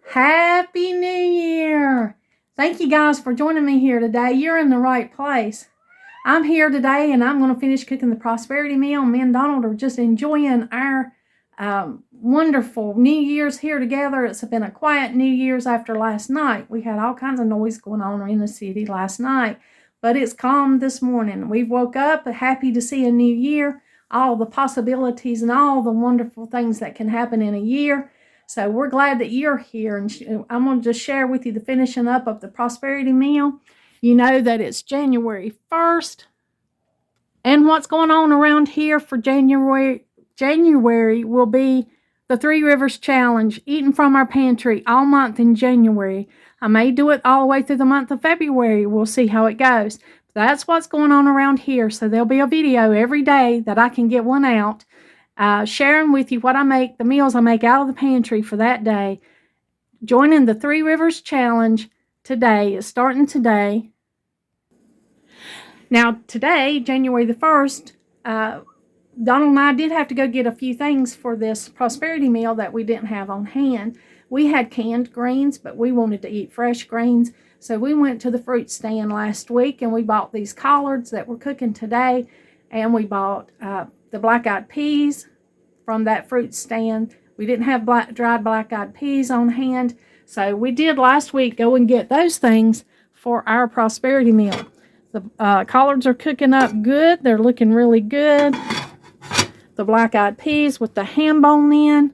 Happy New Year! Thank you guys for joining me here today. You're in the right place. I'm here today and I'm going to finish cooking the prosperity meal. Me and Donald are just enjoying our wonderful New Year's here together. It's been a quiet New Year's after last night. We had all kinds of noise going on in the city last night, but it's calm this morning. We woke up happy to see a new year, all the possibilities and all the wonderful things that can happen in a year. So we're glad that you're here, and I'm going to just share with you the finishing up of the prosperity meal. You know that it's January 1st, and what's going on around here for January will be the Three Rivers Challenge, eating from our pantry all month in January. I may do it all the way through the month of February. We'll see how it goes. That's what's going on around here. So there'll be a video every day that I can get one out, sharing with you what I make, the meals I make out of the pantry for that day. Joining the Three Rivers Challenge today. It's starting today. Now, today, January the 1st, Donald and I did have to go get a few things for this prosperity meal that we didn't have on hand. We had canned greens, but we wanted to eat fresh greens. So we went to the fruit stand last week and we bought these collards that we're cooking today. And we bought the black-eyed peas from that fruit stand. We didn't have dried black-eyed peas on hand. So we did last week go and get those things for our prosperity meal. The collards are cooking up good. They're looking really good. The black-eyed peas with the ham bone in,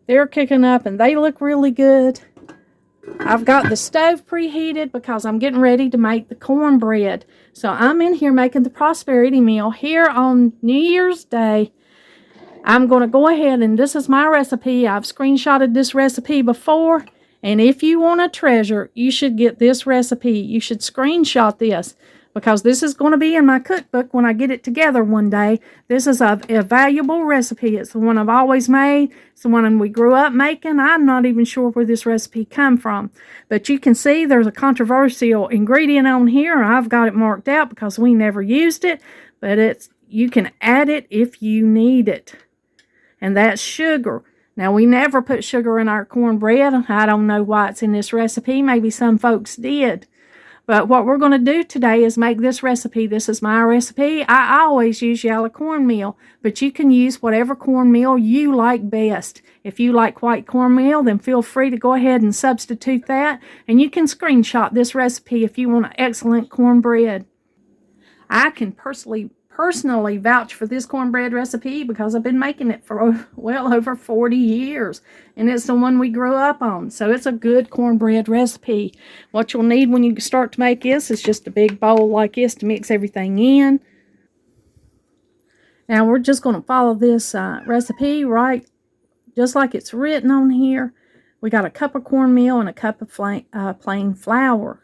they're cooking up and they look really good. I've got the stove preheated because I'm getting ready to make the cornbread. So I'm in here making the prosperity meal here on New Year's Day. I'm going to go ahead, and this is my recipe. I've screenshotted this recipe before, and if you want a treasure, you should get this recipe. You should screenshot this, because this is going to be in my cookbook when I get it together one day. This is a valuable recipe. It's the one I've always made. It's the one we grew up making. I'm not even sure where this recipe come from. But you can see there's a controversial ingredient on here. I've got it marked out because we never used it. But you can add it if you need it. And that's sugar. Now, we never put sugar in our cornbread. I don't know why it's in this recipe. Maybe some folks did. But what we're going to do today is make this recipe. This is my recipe. I always use yellow cornmeal, but you can use whatever cornmeal you like best. If you like white cornmeal, then feel free to go ahead and substitute that. And you can screenshot this recipe if you want an excellent cornbread. I can personally vouch for this cornbread recipe because I've been making it for well over 40 years, and it's the one we grew up on. So it's a good cornbread recipe. What you'll need when you start to make this is just a big bowl like this to mix everything in. Now we're just going to follow this recipe right just like it's written on here. We got a cup of cornmeal and a cup of plain flour.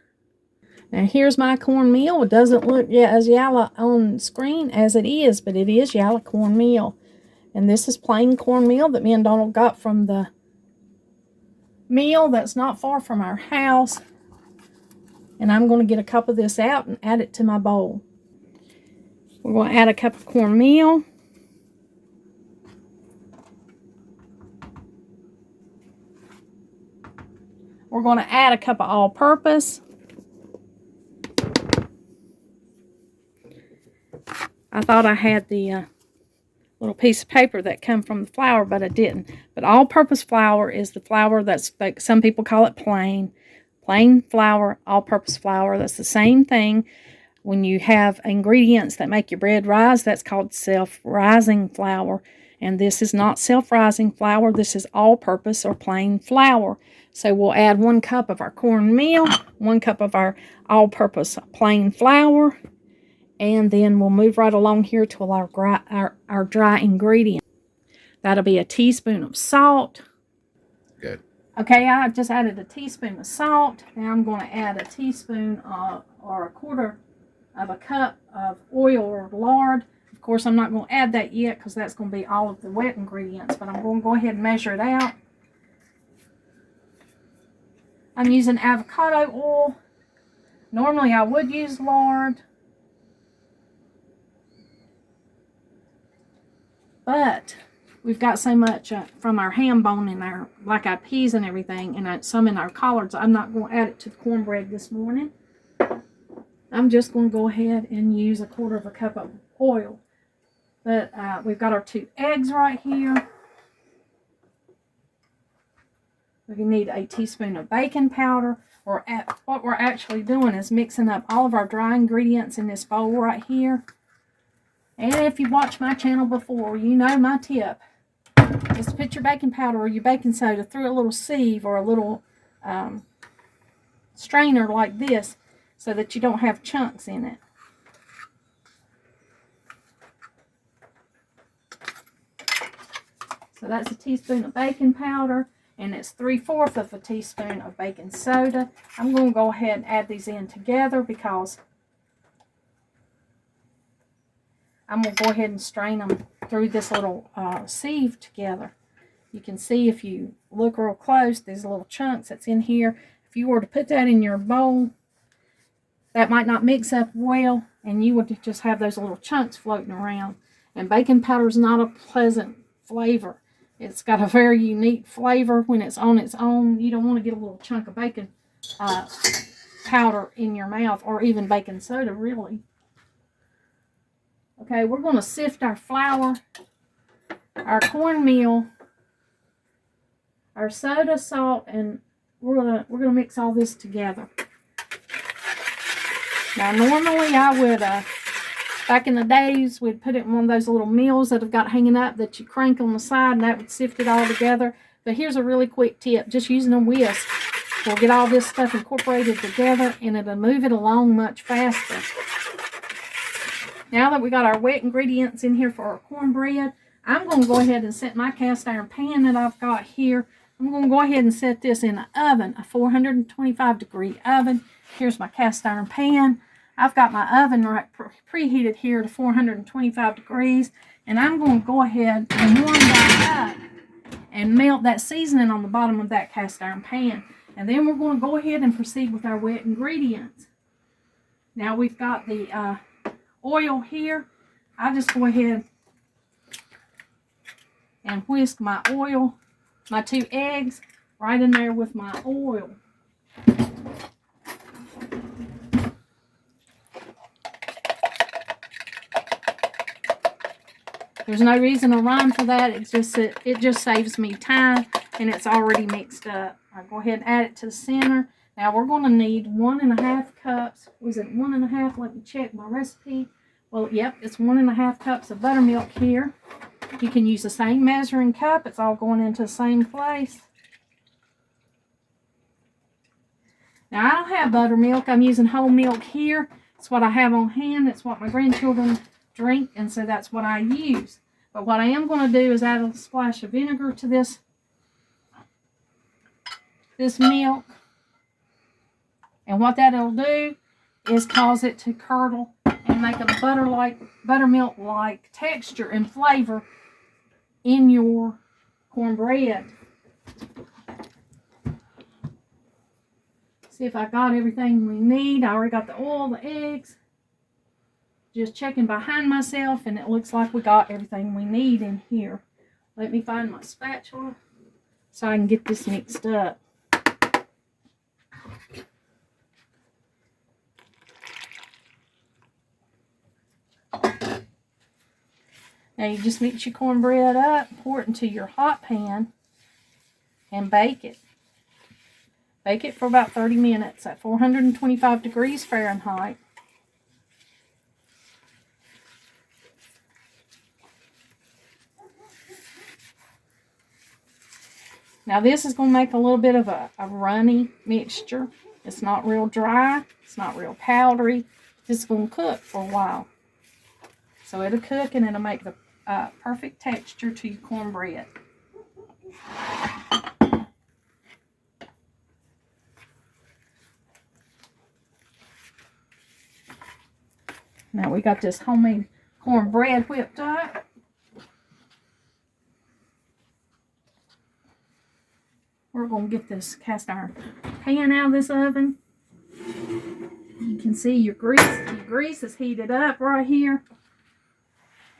Now here's my cornmeal. It doesn't look as yellow on screen as it is, but it is yellow cornmeal. And this is plain cornmeal that me and Donald got from the mill that's not far from our house. And I'm going to get a cup of this out and add it to my bowl. We're going to add a cup of cornmeal. We're going to add a cup of all-purpose. I thought I had the little piece of paper that came from the flour, but I didn't. But all-purpose flour is the flour that's, like some people call it plain. Plain flour, all-purpose flour. That's the same thing. When you have ingredients that make your bread rise, that's called self-rising flour. And this is not self-rising flour. This is all-purpose or plain flour. So we'll add 1 cup of our cornmeal, 1 cup of our all-purpose plain flour. And then we'll move right along here to our dry ingredient. That'll be a teaspoon of salt. Good. Okay, I just added a teaspoon of salt. Now I'm going to add a teaspoon or a quarter of a cup of oil or lard. Of course, I'm not going to add that yet because that's going to be all of the wet ingredients, but I'm going to go ahead and measure it out. I'm using avocado oil. Normally I would use lard, but we've got so much from our ham bone and our black-eyed peas and everything, and some in our collards. I'm not going to add it to the cornbread this morning. I'm just going to go ahead and use 1/4 cup of oil. But we've got our 2 eggs right here. We need a teaspoon of baking powder. What we're actually doing is mixing up all of our dry ingredients in this bowl right here. And if you've watched my channel before, you know my tip is to put your baking powder or your baking soda through a little sieve or a little strainer like this so that you don't have chunks in it. So that's a teaspoon of baking powder, and it's 3/4 of a teaspoon of baking soda. I'm going to go ahead and add these in together because I'm going to go ahead and strain them through this little sieve together. You can see if you look real close, these little chunks that's in here. If you were to put that in your bowl, that might not mix up well, and you would just have those little chunks floating around. And baking powder is not a pleasant flavor. It's got a very unique flavor when it's on its own. You don't want to get a little chunk of baking powder in your mouth, or even baking soda, really. Okay, we're going to sift our flour, our cornmeal, our soda, salt, and we're gonna mix all this together. Now, normally I would, back in the days, we'd put it in one of those little mills that I've got hanging up that you crank on the side, and that would sift it all together. But here's a really quick tip: just using a whisk will get all this stuff incorporated together, and it'll move it along much faster. Now that we got our wet ingredients in here for our cornbread, I'm going to go ahead and set my cast iron pan that I've got here. I'm going to go ahead and set this in an oven, a 425-degree oven. Here's my cast iron pan. I've got my oven right preheated here to 425 degrees, and I'm going to go ahead and warm that up and melt that seasoning on the bottom of that cast iron pan. And then we're going to go ahead and proceed with our wet ingredients. Now we've got the oil here. I just go ahead and whisk my oil, my 2 eggs, right in there with my oil. There's no reason to rhyme for that. It's just it just saves me time, and it's already mixed up. I'll go ahead and add it to the center. Now we're going to need 1.5 cups. Was it 1.5? Let me check my recipe. Well, yep, it's 1.5 cups of buttermilk here. You can use the same measuring cup. It's all going into the same place. Now, I don't have buttermilk. I'm using whole milk here. It's what I have on hand. It's what my grandchildren drink, and so that's what I use. But what I am going to do is add a splash of vinegar to this milk. And what that'll do is cause it to curdle and make a buttermilk-like texture and flavor in your cornbread. See if I got everything we need. I already got the oil, the eggs. Just checking behind myself, and it looks like we got everything we need in here. Let me find my spatula so I can get this mixed up. Now you just mix your cornbread up, pour it into your hot pan, and bake it. Bake it for about 30 minutes at 425 degrees Fahrenheit. Now this is going to make a little bit of a runny mixture. It's not real dry. It's not real powdery. This is going to cook for a while. So it'll cook, and it'll make the perfect texture to your cornbread. Now we got this homemade cornbread whipped up. We're going to get this cast iron pan out of this oven. You can see your grease is heated up right here.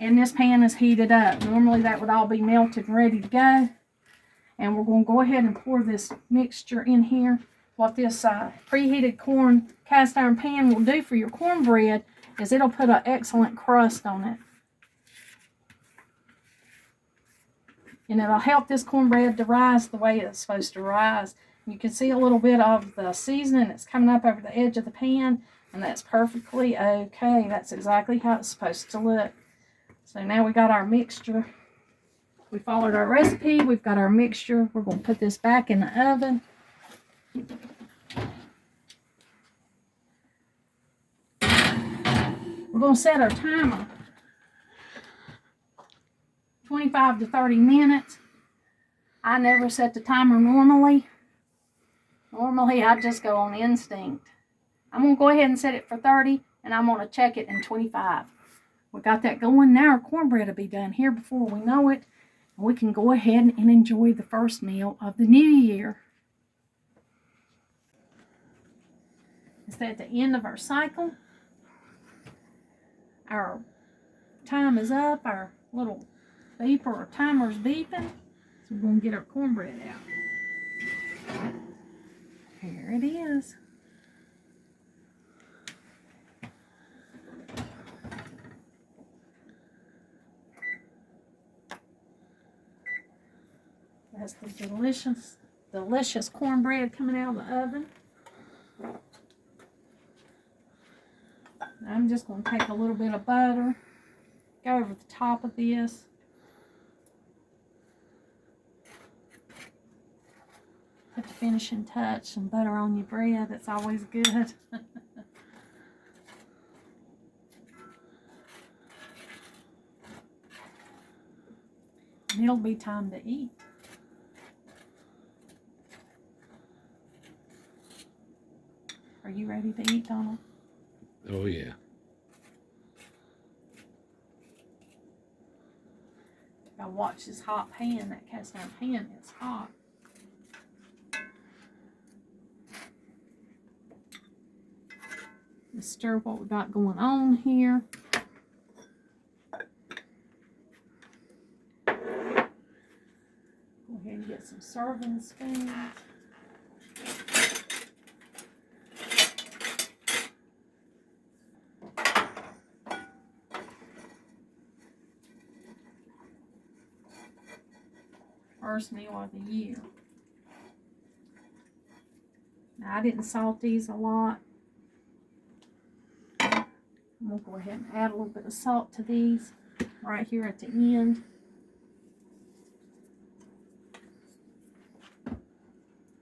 And this pan is heated up. Normally that would all be melted and ready to go. And we're going to go ahead and pour this mixture in here. What this preheated cast iron pan will do for your cornbread is it'll put an excellent crust on it. And it'll help this cornbread to rise the way it's supposed to rise. You can see a little bit of the seasoning that's coming up over the edge of the pan, and that's perfectly okay. That's exactly how it's supposed to look. So now we got our mixture. We followed our recipe. We've got our mixture. We're going to put this back in the oven. We're going to set our timer. 25 to 30 minutes. I never set the timer normally. Normally, I just go on instinct. I'm going to go ahead and set it for 30, and I'm going to check it in 25. We got that going. Now our cornbread will be done here before we know it. And we can go ahead and enjoy the first meal of the new year. It's at the end of our cycle. Our time is up. Our little beeper or timer's beeping. So we're going to get our cornbread out. Here it is. That's the delicious cornbread coming out of the oven. I'm just going to take a little bit of butter, go over the top of this. Put the finishing touch, some butter on your bread. That's always good. And it'll be time to eat. Are you ready to eat, Donald? Oh, yeah. Now watch this hot pan. That cast iron pan is hot. Let's stir what we got going on here. Go ahead and get some serving spoons. First meal of the year. Now I didn't salt these a lot. I'm going to go ahead and add a little bit of salt to these right here at the end.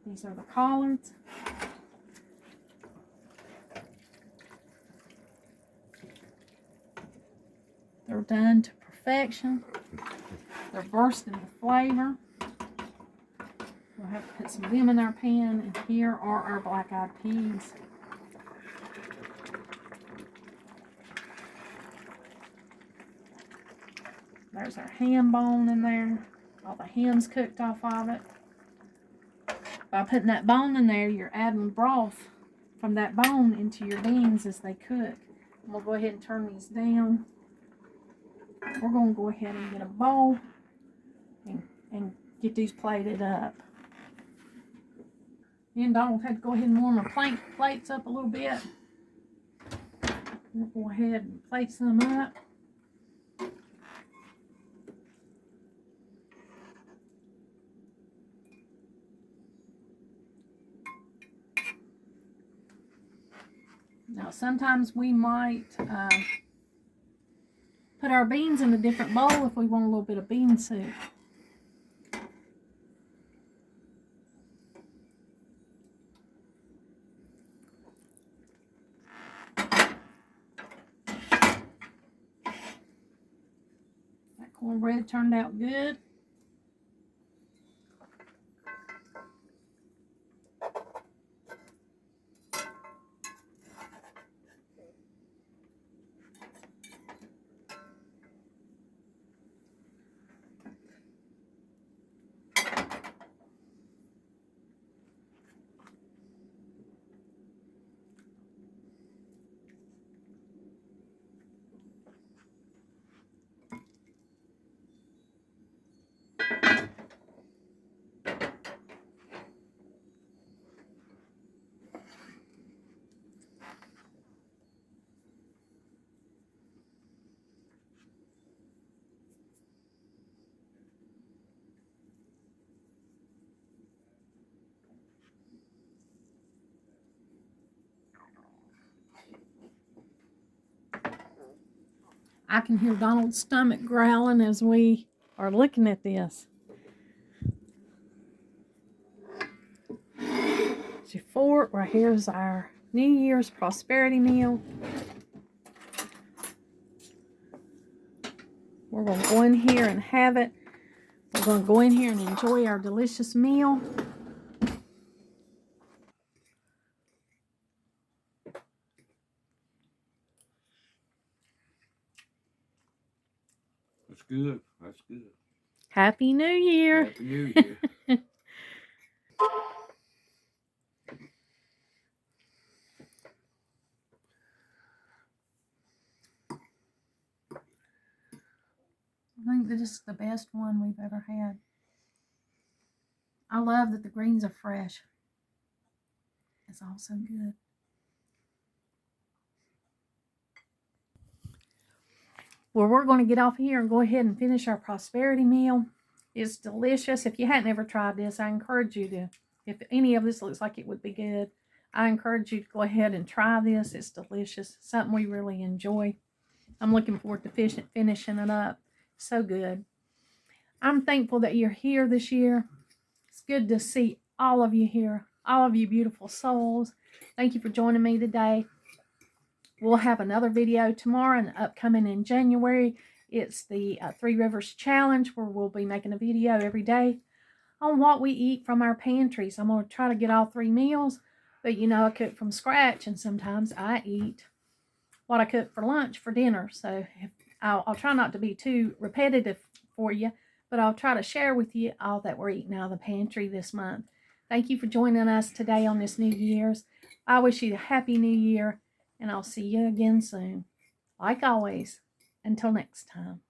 These are the collards. They're done to perfection. They're bursting with flavor. We'll have to put some of them in our pan, and here are our black-eyed peas. There's our ham bone in there. All the ham's cooked off of it. By putting that bone in there, you're adding broth from that bone into your beans as they cook. And we'll go ahead and turn these down. We're going to go ahead and get a bowl and get these plated up. Me and Donald had to go ahead and warm our plates up a little bit. We'll go ahead and plate some up. Now sometimes we might put our beans in a different bowl if we want a little bit of bean soup. That cornbread turned out good. I can hear Donald's stomach growling as we are looking at this. So right here's our New Year's prosperity meal. We're going to go in here and have it. We're going to go in here and enjoy our delicious meal. That's good. That's good. Happy New Year. Happy New Year. I think this is the best one we've ever had. I love that the greens are fresh. It's also good. Well, we're going to get off here and go ahead and finish our prosperity meal. It's delicious. If you hadn't ever tried this, I encourage you to. If any of this looks like it would be good, I encourage you to go ahead and try this. It's delicious. Something we really enjoy. I'm looking forward to finishing it up. So good. I'm thankful that you're here this year. It's good to see all of you here, all of you beautiful souls. Thank you for joining me today. We'll have another video tomorrow and upcoming in January. It's the Three Rivers Challenge, where we'll be making a video every day on what we eat from our pantries. I'm going to try to get all 3 meals, but you know, I cook from scratch, and sometimes I eat what I cook for lunch for dinner. So I'll try not to be too repetitive for you, but I'll try to share with you all that we're eating out of the pantry this month. Thank you for joining us today on this New Year's. I wish you a happy New Year, and I'll see you again soon. Like always, until next time.